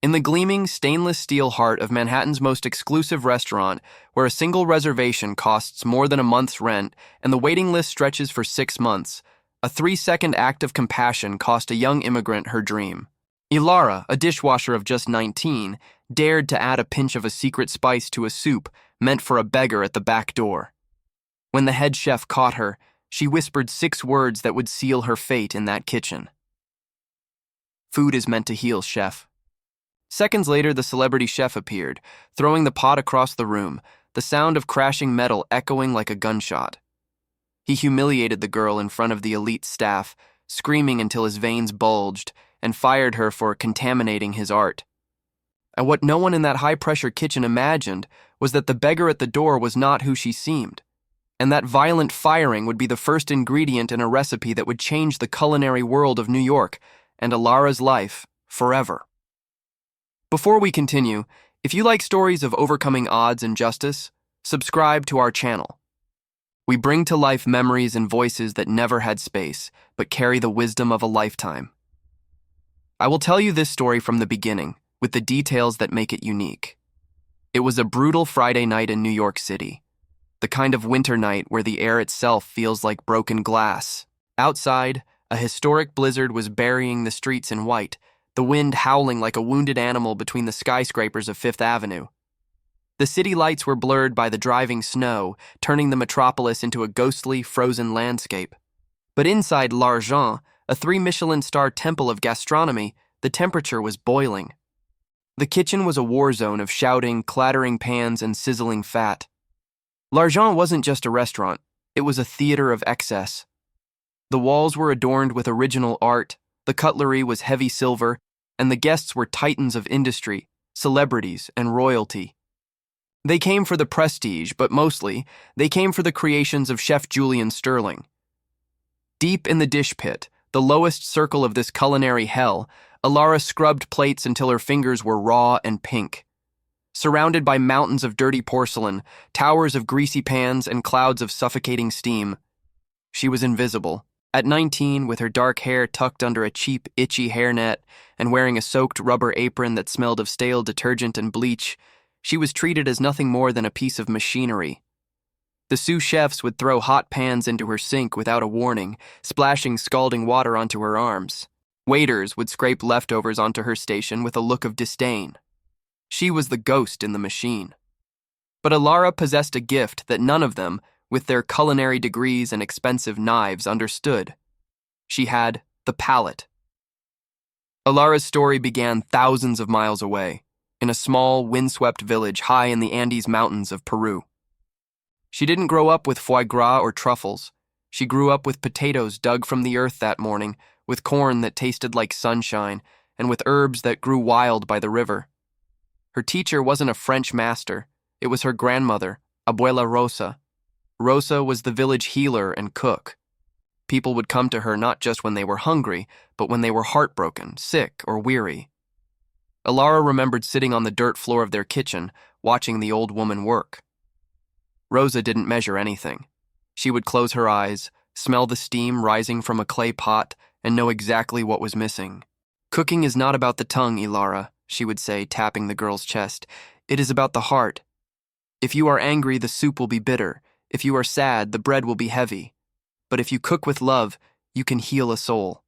In the gleaming stainless steel heart of Manhattan's most exclusive restaurant, where a single reservation costs more than a month's rent and the waiting list stretches for 6 months, a 3-second act of compassion cost a young immigrant her dream. Ilara, a dishwasher of just 19, dared to add a pinch of a secret spice to a soup meant for a beggar at the back door. When the head chef caught her, she whispered 6 words that would seal her fate in that kitchen. "Food is meant to heal, chef." Seconds later, the celebrity chef appeared, throwing the pot across the room, the sound of crashing metal echoing like a gunshot. He humiliated the girl in front of the elite staff, screaming until his veins bulged, and fired her for contaminating his art. And what no one in that high-pressure kitchen imagined was that the beggar at the door was not who she seemed, and that violent firing would be the first ingredient in a recipe that would change the culinary world of New York and Ilara's life forever. Before we continue, if you like stories of overcoming odds and justice, subscribe to our channel. We bring to life memories and voices that never had space, but carry the wisdom of a lifetime. I will tell you this story from the beginning, with the details that make it unique. It was a brutal Friday night in New York City, the kind of winter night where the air itself feels like broken glass. Outside, a historic blizzard was burying the streets in white, the wind howling like a wounded animal between the skyscrapers of Fifth Avenue. The city lights were blurred by the driving snow, turning the metropolis into a ghostly, frozen landscape. But inside L'Argent, a 3-Michelin-star temple of gastronomy, the temperature was boiling. The kitchen was a war zone of shouting, clattering pans, and sizzling fat. L'Argent wasn't just a restaurant, it was a theater of excess. The walls were adorned with original art, the cutlery was heavy silver, and the guests were titans of industry, celebrities, and royalty. They came for the prestige, but mostly, they came for the creations of Chef Julian Sterling. Deep in the dish pit, the lowest circle of this culinary hell, Ilara scrubbed plates until her fingers were raw and pink. Surrounded by mountains of dirty porcelain, towers of greasy pans, and clouds of suffocating steam, she was invisible. At 19, with her dark hair tucked under a cheap, itchy hairnet and wearing a soaked rubber apron that smelled of stale detergent and bleach, she was treated as nothing more than a piece of machinery. The sous chefs would throw hot pans into her sink without a warning, splashing scalding water onto her arms. Waiters would scrape leftovers onto her station with a look of disdain. She was the ghost in the machine. But Ilara possessed a gift that none of them, with their culinary degrees and expensive knives, understood. She had the palate. Ilara's story began thousands of miles away, in a small, windswept village high in the Andes Mountains of Peru. She didn't grow up with foie gras or truffles. She grew up with potatoes dug from the earth that morning, with corn that tasted like sunshine, and with herbs that grew wild by the river. Her teacher wasn't a French master. It was her grandmother, Abuela Rosa. Rosa was the village healer and cook. People would come to her not just when they were hungry, but when they were heartbroken, sick, or weary. Ilara remembered sitting on the dirt floor of their kitchen, watching the old woman work. Rosa didn't measure anything. She would close her eyes, smell the steam rising from a clay pot, and know exactly what was missing. "Cooking is not about the tongue, Ilara," she would say, tapping the girl's chest. "It is about the heart. If you are angry, the soup will be bitter. If you are sad, the bread will be heavy. But if you cook with love, you can heal a soul."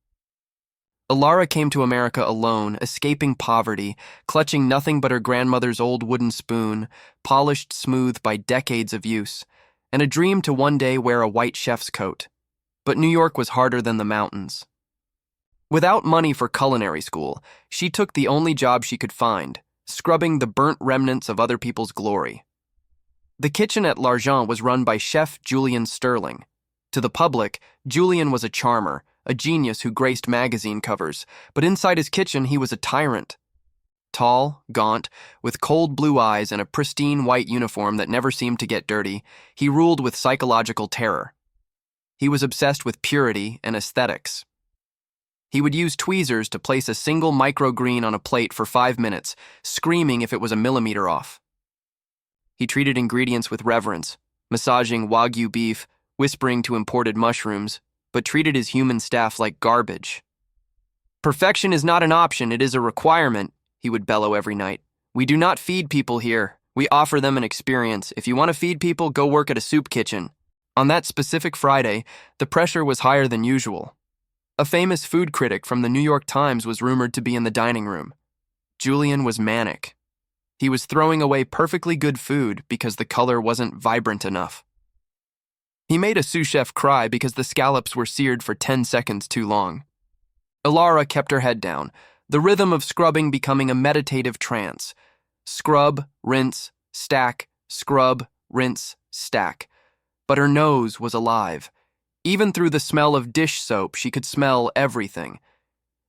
Ilara came to America alone, escaping poverty, clutching nothing but her grandmother's old wooden spoon, polished smooth by decades of use, and a dream to one day wear a white chef's coat. But New York was harder than the mountains. Without money for culinary school, she took the only job she could find, scrubbing the burnt remnants of other people's glory. The kitchen at L'Argent was run by Chef Julian Sterling. To the public, Julian was a charmer, a genius who graced magazine covers, but inside his kitchen he was a tyrant. Tall, gaunt, with cold blue eyes and a pristine white uniform that never seemed to get dirty, he ruled with psychological terror. He was obsessed with purity and aesthetics. He would use tweezers to place a single microgreen on a plate for 5 minutes, screaming if it was a millimeter off. He treated ingredients with reverence, massaging Wagyu beef, whispering to imported mushrooms, but treated his human staff like garbage. "Perfection is not an option, it is a requirement," he would bellow every night. "We do not feed people here. We offer them an experience. If you want to feed people, go work at a soup kitchen." On that specific Friday, the pressure was higher than usual. A famous food critic from the New York Times was rumored to be in the dining room. Julian was manic. He was throwing away perfectly good food because the color wasn't vibrant enough. He made a sous chef cry because the scallops were seared for 10 seconds too long. Ilara kept her head down, the rhythm of scrubbing becoming a meditative trance. Scrub, rinse, stack, scrub, rinse, stack. But her nose was alive. Even through the smell of dish soap, she could smell everything.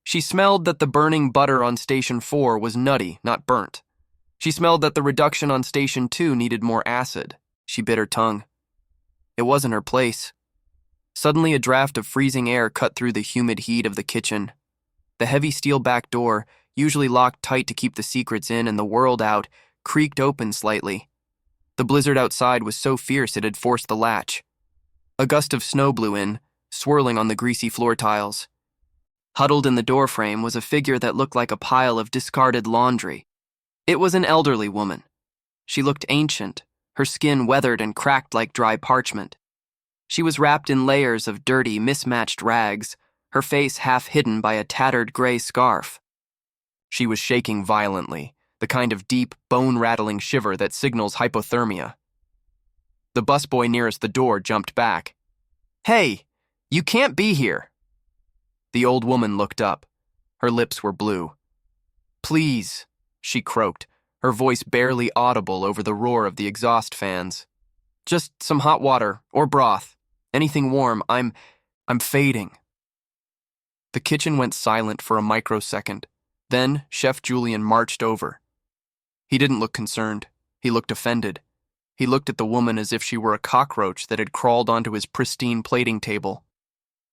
She smelled that the burning butter on Station 4 was nutty, not burnt. She smelled that the reduction on Station 2 needed more acid. She bit her tongue. It wasn't her place. Suddenly, a draft of freezing air cut through the humid heat of the kitchen. The heavy steel back door, usually locked tight to keep the secrets in and the world out, creaked open slightly. The blizzard outside was so fierce it had forced the latch. A gust of snow blew in, swirling on the greasy floor tiles. Huddled in the doorframe was a figure that looked like a pile of discarded laundry. It was an elderly woman. She looked ancient, her skin weathered and cracked like dry parchment. She was wrapped in layers of dirty, mismatched rags, her face half hidden by a tattered gray scarf. She was shaking violently, the kind of deep, bone-rattling shiver that signals hypothermia. The busboy nearest the door jumped back. "Hey, you can't be here." The old woman looked up. Her lips were blue. "Please," she croaked, her voice barely audible over the roar of the exhaust fans. "Just some hot water, or broth. Anything warm. I'm fading." The kitchen went silent for a microsecond. Then Chef Julian marched over. He didn't look concerned. He looked offended. He looked at the woman as if she were a cockroach that had crawled onto his pristine plating table.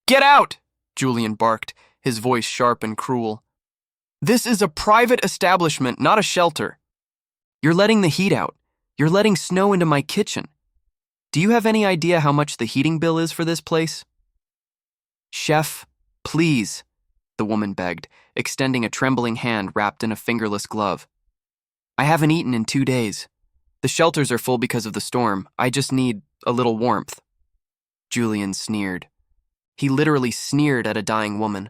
"Get out!" Julian barked, his voice sharp and cruel. "This is a private establishment, not a shelter. You're letting the heat out. You're letting snow into my kitchen. Do you have any idea how much the heating bill is for this place?" "Chef, please," the woman begged, extending a trembling hand wrapped in a fingerless glove. "I haven't eaten in 2 days. The shelters are full because of the storm. I just need a little warmth." Julian sneered. He literally sneered at a dying woman.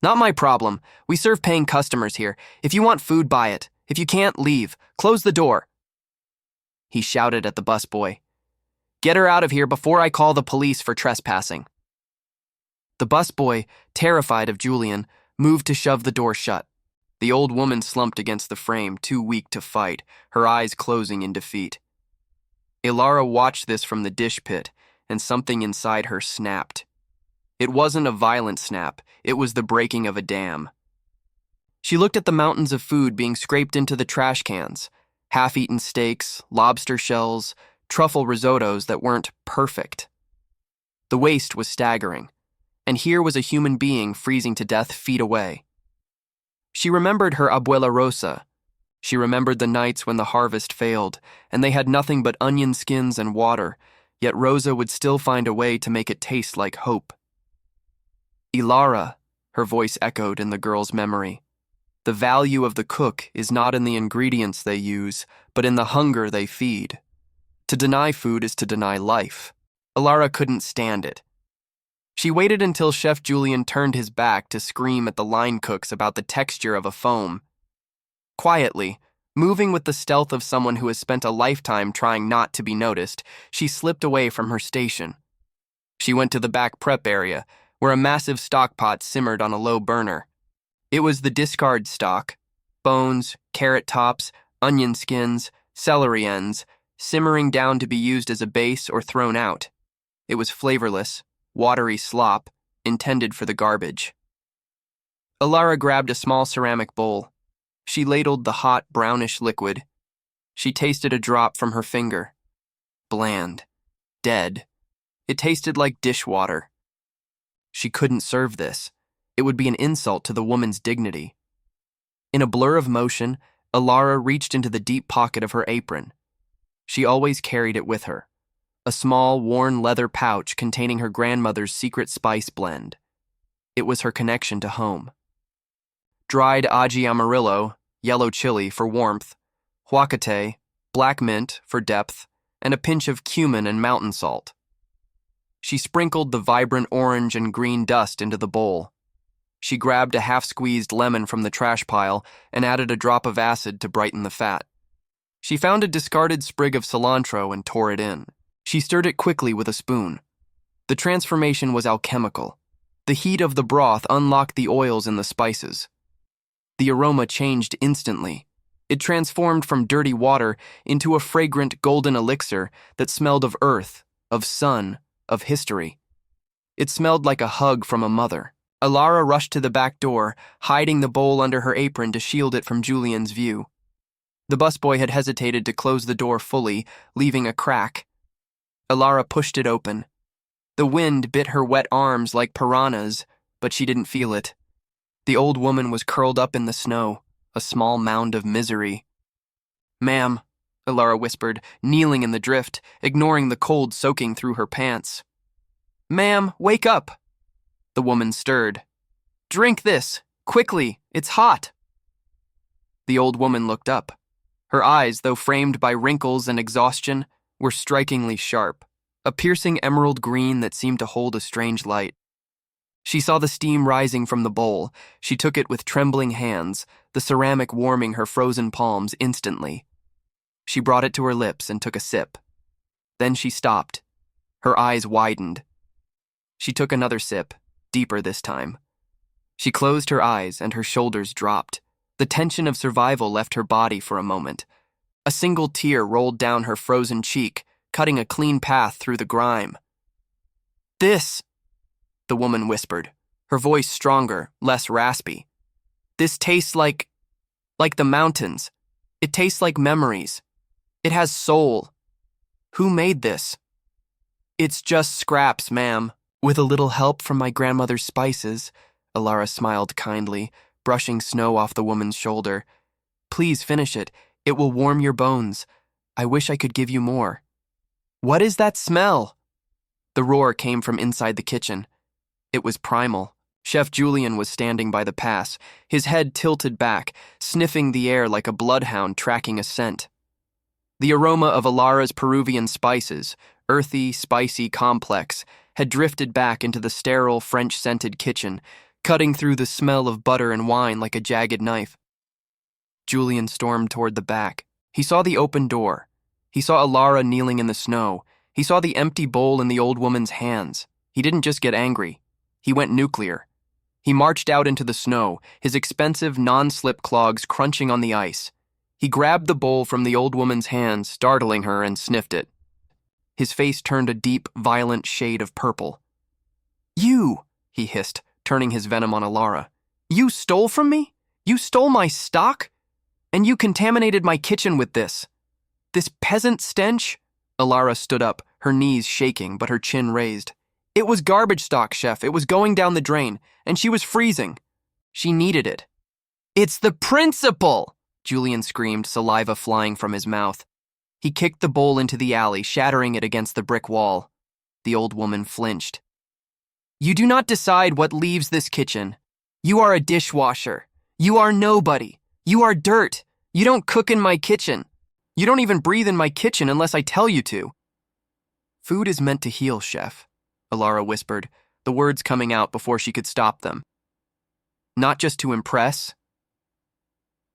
"Not my problem. We serve paying customers here. If you want food, buy it. If you can't, leave. Close the door." He shouted at the busboy. "Get her out of here before I call the police for trespassing." The busboy, terrified of Julian, moved to shove the door shut. The old woman slumped against the frame, too weak to fight, her eyes closing in defeat. Ilara watched this from the dish pit, and something inside her snapped. It wasn't a violent snap, it was the breaking of a dam. She looked at the mountains of food being scraped into the trash cans, half-eaten steaks, lobster shells, truffle risottos that weren't perfect. The waste was staggering, and here was a human being freezing to death feet away. She remembered her Abuela Rosa. She remembered the nights when the harvest failed, and they had nothing but onion skins and water, yet Rosa would still find a way to make it taste like hope. "Ilara," her voice echoed in the girl's memory. "The value of the cook is not in the ingredients they use, but in the hunger they feed. To deny food is to deny life." Ilara couldn't stand it. She waited until Chef Julian turned his back to scream at the line cooks about the texture of a foam. Quietly, moving with the stealth of someone who has spent a lifetime trying not to be noticed, she slipped away from her station. She went to the back prep area, where a massive stock pot simmered on a low burner. It was the discard stock: bones, carrot tops, onion skins, celery ends, simmering down to be used as a base or thrown out. It was flavorless, watery slop, intended for the garbage. Ilara grabbed a small ceramic bowl. She ladled the hot, brownish liquid. She tasted a drop from her finger. Bland. Dead. It tasted like dishwater. She couldn't serve this. It would be an insult to the woman's dignity. In a blur of motion, Ilara reached into the deep pocket of her apron. She always carried it with her. A small, worn leather pouch containing her grandmother's secret spice blend. It was her connection to home. Dried aji amarillo, yellow chili for warmth, huacate, black mint for depth, and a pinch of cumin and mountain salt. She sprinkled the vibrant orange and green dust into the bowl. She grabbed a half-squeezed lemon from the trash pile and added a drop of acid to brighten the fat. She found a discarded sprig of cilantro and tore it in. She stirred it quickly with a spoon. The transformation was alchemical. The heat of the broth unlocked the oils in the spices. The aroma changed instantly. It transformed from dirty water into a fragrant golden elixir that smelled of earth, of sun, of history. It smelled like a hug from a mother. Alara rushed to the back door, hiding the bowl under her apron to shield it from Julian's view. The busboy had hesitated to close the door fully, leaving a crack. Alara pushed it open. The wind bit her wet arms like piranhas, but she didn't feel it. The old woman was curled up in the snow, a small mound of misery. "Ma'am," Alara whispered, kneeling in the drift, ignoring the cold soaking through her pants. "Ma'am, wake up!" The woman stirred. "Drink this, quickly, it's hot." The old woman looked up. Her eyes, though framed by wrinkles and exhaustion, were strikingly sharp, a piercing emerald green that seemed to hold a strange light. She saw the steam rising from the bowl. She took it with trembling hands, the ceramic warming her frozen palms instantly. She brought it to her lips and took a sip. Then she stopped. Her eyes widened. She took another sip, deeper this time. She closed her eyes and her shoulders dropped. The tension of survival left her body for a moment. A single tear rolled down her frozen cheek, cutting a clean path through the grime. "This," the woman whispered, her voice stronger, less raspy. "This tastes like the mountains. It tastes like memories. It has soul. Who made this?" "It's just scraps, ma'am. With a little help from my grandmother's spices," Alara smiled kindly, brushing snow off the woman's shoulder. "Please finish it. It will warm your bones. I wish I could give you more." "What is that smell?" The roar came from inside the kitchen. It was primal. Chef Julian was standing by the pass, his head tilted back, sniffing the air like a bloodhound tracking a scent. The aroma of Alara's Peruvian spices, earthy, spicy, complex, had drifted back into the sterile French-scented kitchen, cutting through the smell of butter and wine like a jagged knife. Julian stormed toward the back. He saw the open door. He saw Alara kneeling in the snow. He saw the empty bowl in the old woman's hands. He didn't just get angry. He went nuclear. He marched out into the snow, his expensive non-slip clogs crunching on the ice. He grabbed the bowl from the old woman's hands, startling her, and sniffed it. His face turned a deep, violent shade of purple. "You," he hissed, turning his venom on Alara. "You stole from me? You stole my stock? And you contaminated my kitchen with this. This peasant stench?" Alara stood up, her knees shaking, but her chin raised. "It was garbage stock, chef. It was going down the drain, and she was freezing. She needed it." "It's the principle!" Julian screamed, saliva flying from his mouth. He kicked the bowl into the alley, shattering it against the brick wall. The old woman flinched. "You do not decide what leaves this kitchen. You are a dishwasher. You are nobody. You are dirt. You don't cook in my kitchen. You don't even breathe in my kitchen unless I tell you to." "Food is meant to heal, chef," Alara whispered, the words coming out before she could stop them. "Not just to impress."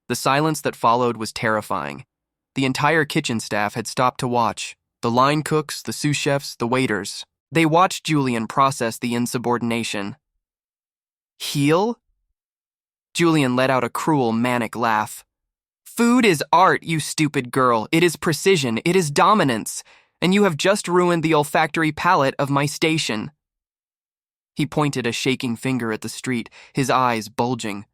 The silence that followed was terrifying. The entire kitchen staff had stopped to watch. The line cooks, the sous chefs, the waiters. They watched Julian process the insubordination. "Heal?" Julian let out a cruel, manic laugh. "Food is art, you stupid girl. It is precision. It is dominance. And you have just ruined the olfactory palate of my station." He pointed a shaking finger at the street, his eyes bulging.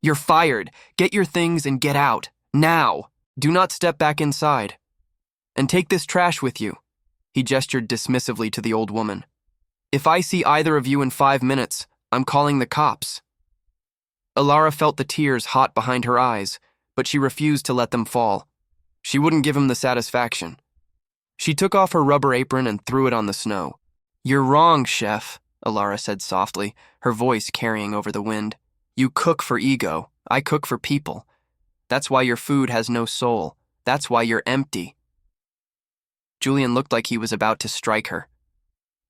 "You're fired. Get your things and get out. Now. Do not step back inside. And take this trash with you." He gestured dismissively to the old woman. "If I see either of you in 5 minutes, I'm calling the cops." Alara felt the tears hot behind her eyes, but she refused to let them fall. She wouldn't give him the satisfaction. She took off her rubber apron and threw it on the snow. "You're wrong, chef," Alara said softly, her voice carrying over the wind. "You cook for ego. I cook for people. That's why your food has no soul. That's why you're empty. Julian looked like he was about to strike her.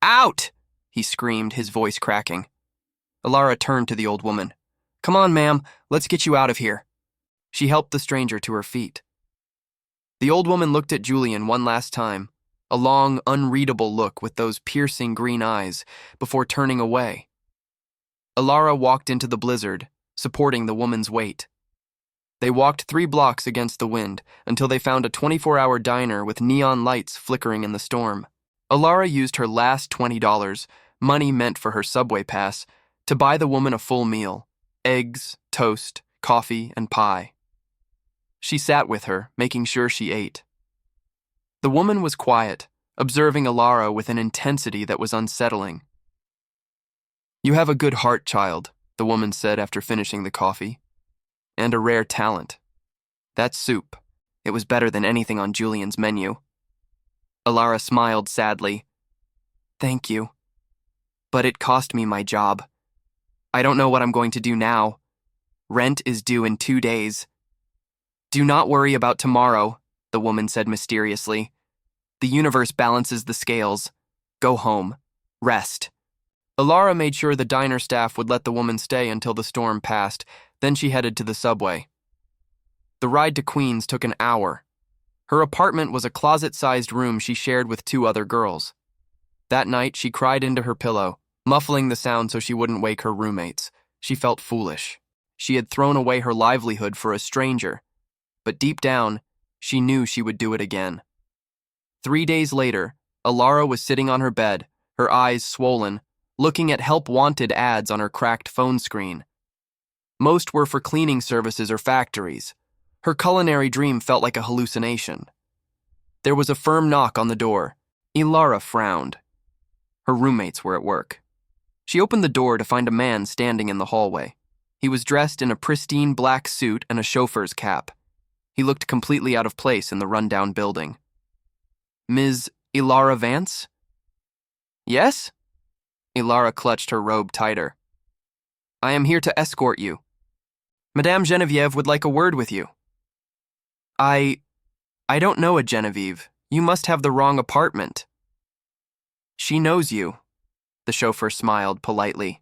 Out! He screamed, his voice cracking. Alara turned to the old woman. Come on, ma'am, let's get you out of here. She helped the stranger to her feet. The old woman looked at Julian one last time, a long, unreadable look with those piercing green eyes, before turning away. Alara walked into the blizzard, supporting the woman's weight. They walked 3 blocks against the wind until they found a 24-hour diner with neon lights flickering in the storm. Alara used her last $20, money meant for her subway pass, to buy the woman a full meal: eggs, toast, coffee, and pie. She sat with her, making sure she ate. The woman was quiet, observing Alara with an intensity that was unsettling. You have a good heart, child, the woman said after finishing the coffee. And a rare talent. That soup, it was better than anything on Julian's menu. Alara smiled sadly. Thank you. But it cost me my job. I don't know what I'm going to do now. Rent is due in 2 days. Do not worry about tomorrow, the woman said mysteriously. The universe balances the scales. Go home. Rest. Alara made sure the diner staff would let the woman stay until the storm passed, then she headed to the subway. The ride to Queens took an hour. Her apartment was a closet-sized room she shared with 2 other girls. That night, she cried into her pillow, muffling the sound so she wouldn't wake her roommates. She felt foolish. She had thrown away her livelihood for a stranger. But deep down, she knew she would do it again. 3 days later, Alara was sitting on her bed, her eyes swollen, looking at help-wanted ads on her cracked phone screen. Most were for cleaning services or factories. Her culinary dream felt like a hallucination. There was a firm knock on the door. Alara frowned. Her roommates were at work. She opened the door to find a man standing in the hallway. He was dressed in a pristine black suit and a chauffeur's cap. He looked completely out of place in the rundown building. Ms. Alara Vance? Yes? Alara clutched her robe tighter. I am here to escort you. Madame Genevieve would like a word with you. I don't know a Genevieve. You must have the wrong apartment. She knows you. The chauffeur smiled politely.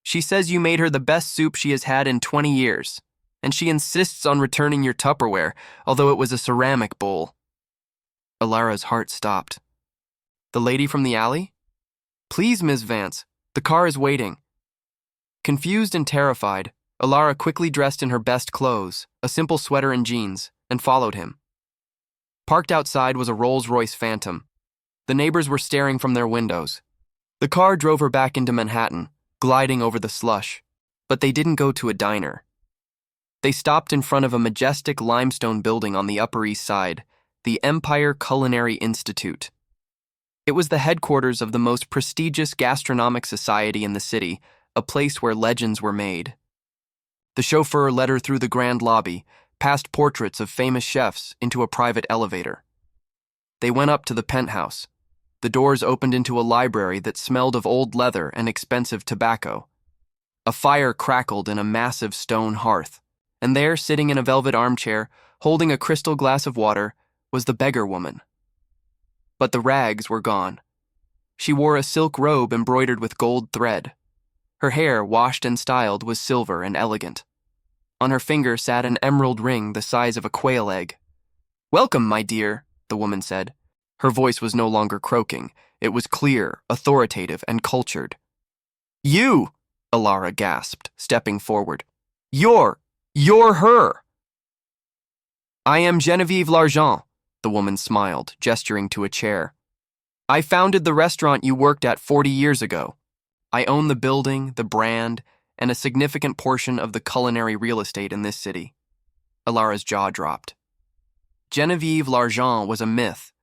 She says you made her the best soup she has had in 20 years, and she insists on returning your Tupperware, although it was a ceramic bowl. Alara's heart stopped. The lady from the alley? Please, Ms. Vance, the car is waiting. Confused and terrified, Alara quickly dressed in her best clothes, a simple sweater and jeans, and followed him. Parked outside was a Rolls-Royce Phantom. The neighbors were staring from their windows. The car drove her back into Manhattan, gliding over the slush, but they didn't go to a diner. They stopped in front of a majestic limestone building on the Upper East Side, the Empire Culinary Institute. It was the headquarters of the most prestigious gastronomic society in the city, a place where legends were made. The chauffeur led her through the grand lobby, past portraits of famous chefs, into a private elevator. They went up to the penthouse. The doors opened into a library that smelled of old leather and expensive tobacco. A fire crackled in a massive stone hearth, and there, sitting in a velvet armchair, holding a crystal glass of water, was the beggar woman. But the rags were gone. She wore a silk robe embroidered with gold thread. Her hair, washed and styled, was silver and elegant. On her finger sat an emerald ring the size of a quail egg. "Welcome, my dear," the woman said. Her voice was no longer croaking. It was clear, authoritative, and cultured. "You!" Alara gasped, stepping forward. You're her!" "I am Genevieve L'Argent," the woman smiled, gesturing to a chair. "I founded the restaurant you worked at 40 years ago. I own the building, the brand, and a significant portion of the culinary real estate in this city." Alara's jaw dropped. Genevieve L'Argent was a myth.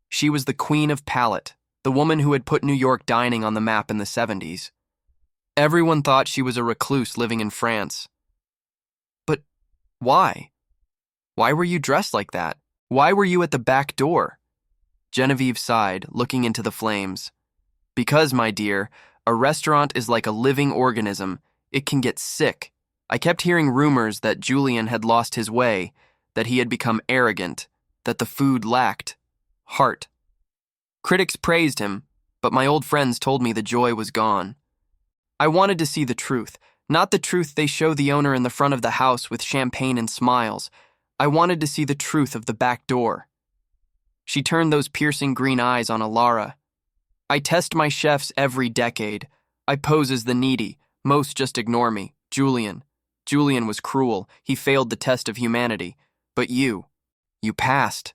She was the queen of palate, the woman who had put New York dining on the map in the 70s. Everyone thought she was a recluse living in France. But why? Why were you dressed like that? Why were you at the back door? Genevieve sighed, looking into the flames. "Because, my dear, a restaurant is like a living organism. It can get sick. I kept hearing rumors that Julian had lost his way, that he had become arrogant, that the food lacked heart. Critics praised him, but my old friends told me the joy was gone. I wanted to see the truth, not the truth they show the owner in the front of the house with champagne and smiles. I wanted to see the truth of the back door. She turned those piercing green eyes on Alara. I test my chefs every decade. I pose as the needy. Most just ignore me. Julian. Julian was cruel. He failed the test of humanity. But you passed.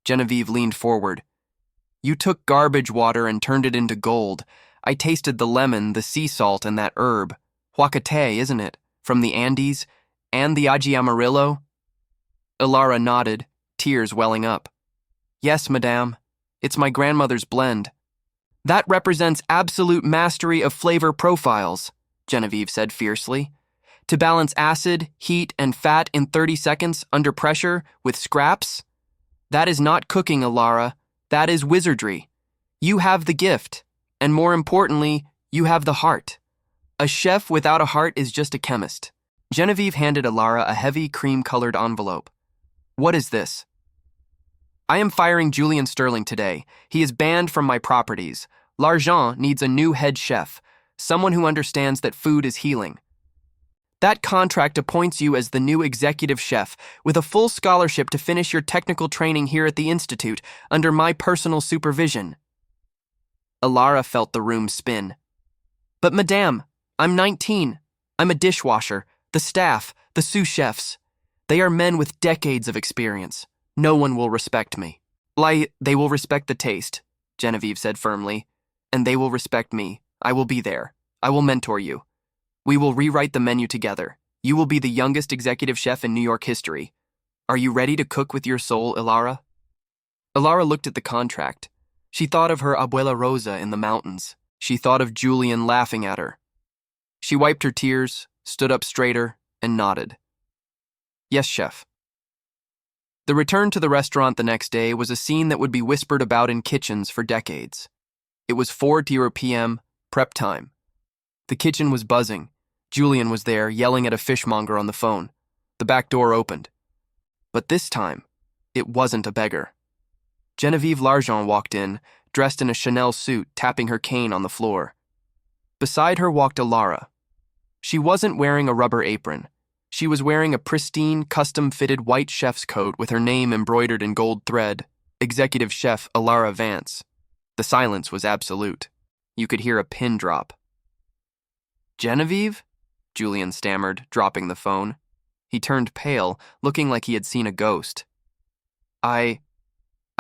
Genevieve leaned forward. You took garbage water and turned it into gold. I tasted the lemon, the sea salt, and that herb. Huacate, isn't it? From the Andes? And the Aji Amarillo? Alara nodded, tears welling up. Yes, madame. It's my grandmother's blend. That represents absolute mastery of flavor profiles, Genevieve said fiercely. To balance acid, heat, and fat in 30 seconds under pressure with scraps? That is not cooking, Alara. That is wizardry. You have the gift, and more importantly, you have the heart. A chef without a heart is just a chemist. Genevieve handed Alara a heavy cream-colored envelope. What is this? I am firing Julian Sterling today. He is banned from my properties. L'Argent needs a new head chef, someone who understands that food is healing. That contract appoints you as the new executive chef with a full scholarship to finish your technical training here at the Institute under my personal supervision. Alara felt the room spin. But madame, I'm 19. I'm a dishwasher. The staff, the sous chefs. They are men with decades of experience. No one will respect me. They will respect the taste, Genevieve said firmly. And they will respect me. I will be there. I will mentor you. We will rewrite the menu together. You will be the youngest executive chef in New York history. Are you ready to cook with your soul, Alara? Alara looked at the contract. She thought of her Abuela Rosa in the mountains. She thought of Julian laughing at her. She wiped her tears, stood up straighter, and nodded. Yes, chef. The return to the restaurant the next day was a scene that would be whispered about in kitchens for decades. It was 4:00 p.m., prep time. The kitchen was buzzing. Julian was there, yelling at a fishmonger on the phone. The back door opened. But this time, it wasn't a beggar. Genevieve L'Argent walked in, dressed in a Chanel suit, tapping her cane on the floor. Beside her walked Alara. She wasn't wearing a rubber apron. She was wearing a pristine, custom-fitted white chef's coat with her name embroidered in gold thread, Executive Chef Alara Vance. The silence was absolute. You could hear a pin drop. Genevieve? Julian stammered, dropping the phone. He turned pale, looking like he had seen a ghost. I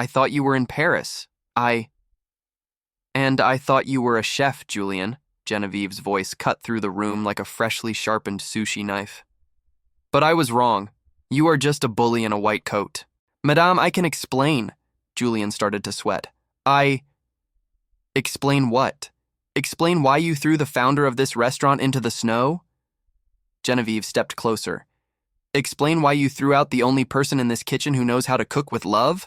thought you were in Paris. And I thought you were a chef, Julian. Genevieve's voice cut through the room like a freshly sharpened sushi knife. But I was wrong. You are just a bully in a white coat. Madame, I can explain. Julian started to sweat. Explain what? Explain why you threw the founder of this restaurant into the snow? Genevieve stepped closer. Explain why you threw out the only person in this kitchen who knows how to cook with love?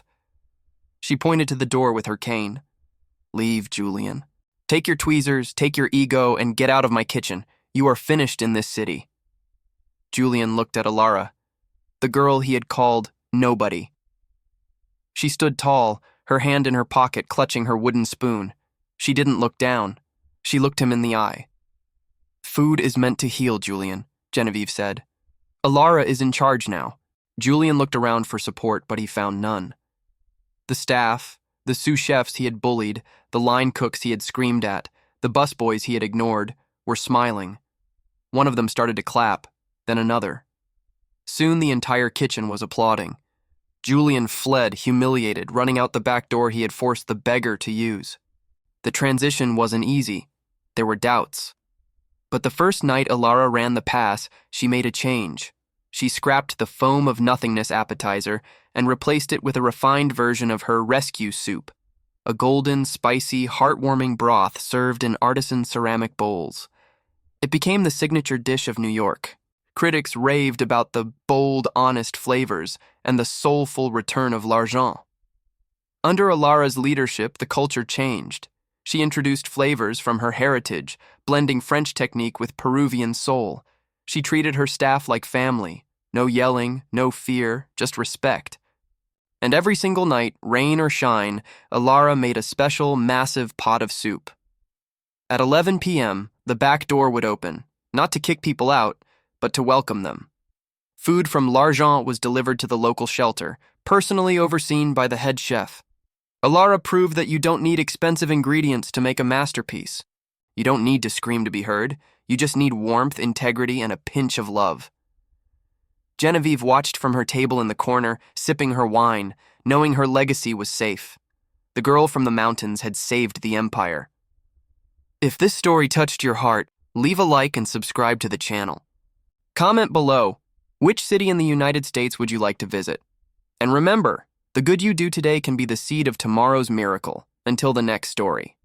She pointed to the door with her cane. Leave, Julian. Take your tweezers, take your ego, and get out of my kitchen. You are finished in this city. Julian looked at Alara, the girl he had called nobody. She stood tall, her hand in her pocket clutching her wooden spoon. She didn't look down. She looked him in the eye. Food is meant to heal, Julian, Genevieve said. Alara is in charge now. Julian looked around for support, but he found none. The staff, the sous chefs he had bullied, the line cooks he had screamed at, the busboys he had ignored, were smiling. One of them started to clap, then another. Soon the entire kitchen was applauding. Julian fled, humiliated, running out the back door he had forced the beggar to use. The transition wasn't easy. There were doubts. But the first night Alara ran the pass, she made a change. She scrapped the foam of nothingness appetizer and replaced it with a refined version of her rescue soup, a golden, spicy, heartwarming broth served in artisan ceramic bowls. It became the signature dish of New York. Critics raved about the bold, honest flavors and the soulful return of L'Argent. Under Alara's leadership, the culture changed. She introduced flavors from her heritage, blending French technique with Peruvian soul. She treated her staff like family. No yelling, no fear, just respect. And every single night, rain or shine, Alara made a special, massive pot of soup. At 11 p.m., the back door would open, not to kick people out, but to welcome them. Food from L'Argent was delivered to the local shelter, personally overseen by the head chef. Alara proved that you don't need expensive ingredients to make a masterpiece. You don't need to scream to be heard. You just need warmth, integrity, and a pinch of love. Genevieve watched from her table in the corner, sipping her wine, knowing her legacy was safe. The girl from the mountains had saved the empire. If this story touched your heart, leave a like and subscribe to the channel. Comment below, which city in the United States would you like to visit? And remember, the good you do today can be the seed of tomorrow's miracle. Until the next story.